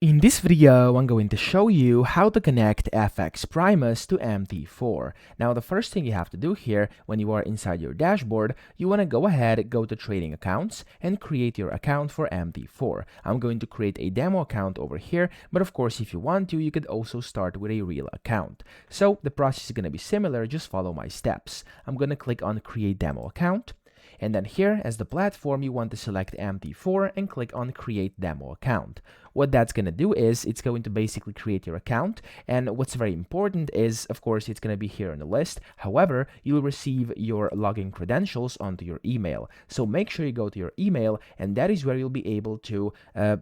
In this video, I'm going to show you how to connect FXPrimus to MT4. Now, the first thing you have to do here, when you are inside your dashboard, you want to go to Trading Accounts and create your account for MT4. I'm going to create a demo account over here, but of course, if you want to, you could also start with a real account. So the process is going to be similar, just follow my steps. I'm going to click on Create Demo Account. And then here, as the platform, you want to select MT4 and click on Create Demo Account. What that's going to do is it's going to basically create your account. And what's very important is, of course, it's going to be here on the list. However, you'll receive your login credentials onto your email. So make sure you go to your email, and that is where you'll be able to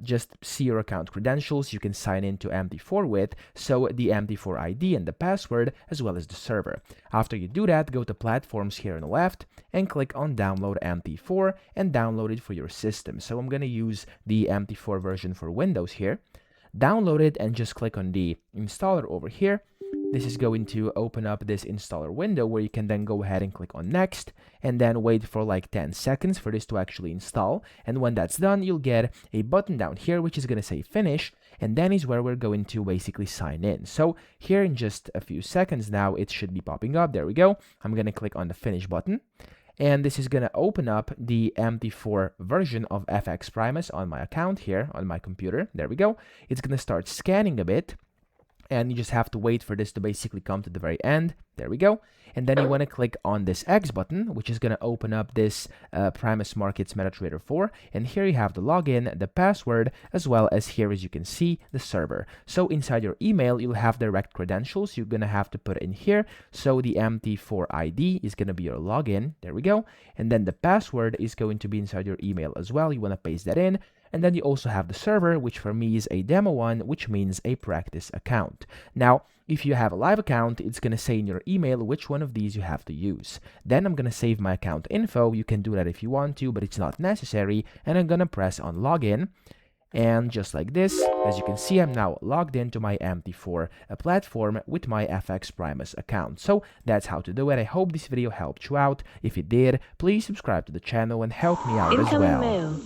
just see your account credentials you can sign into MT4 with. So the MT4 ID and the password, as well as the server. After you do that, go to Platforms here on the left and click on Download MT4 and download it for your system. So I'm going to use the MT4 version for Windows here. Download it and just click on the installer over here. This is going to open up this installer window where you can then go ahead and click on next and then wait for like 10 seconds for this to actually install. And when that's done, you'll get a button down here which is going to say finish, and then is where we're going to basically sign in. So here in just a few seconds now, it should be popping up. There we go. I'm going to click on the finish button. And this is going to open up the MT4 version of FXPrimus on my account here on my computer. There we go. It's going to start scanning a bit, and you just have to wait for this to basically come to the very end. There we go. And then you want to click on this X button, which is going to open up this Primus Markets MetaTrader 4. And here you have the login, the password, as well as here, as you can see, the server. So inside your email, you'll have direct credentials. You're going to have to put it in here. So the MT4 ID is going to be your login. There we go. And then the password is going to be inside your email as well. You want to paste that in. And then you also have the server, which for me is a demo one, which means a practice account. Now, if you have a live account, it's going to say in your email which one of these you have to use. Then I'm going to save my account info. You can do that if you want to, but it's not necessary. And I'm going to press on login. And just like this, as you can see, I'm now logged into my MT4 platform with my FXPrimus account. So that's how to do it. I hope this video helped you out. If it did, please subscribe to the channel and help me out as well.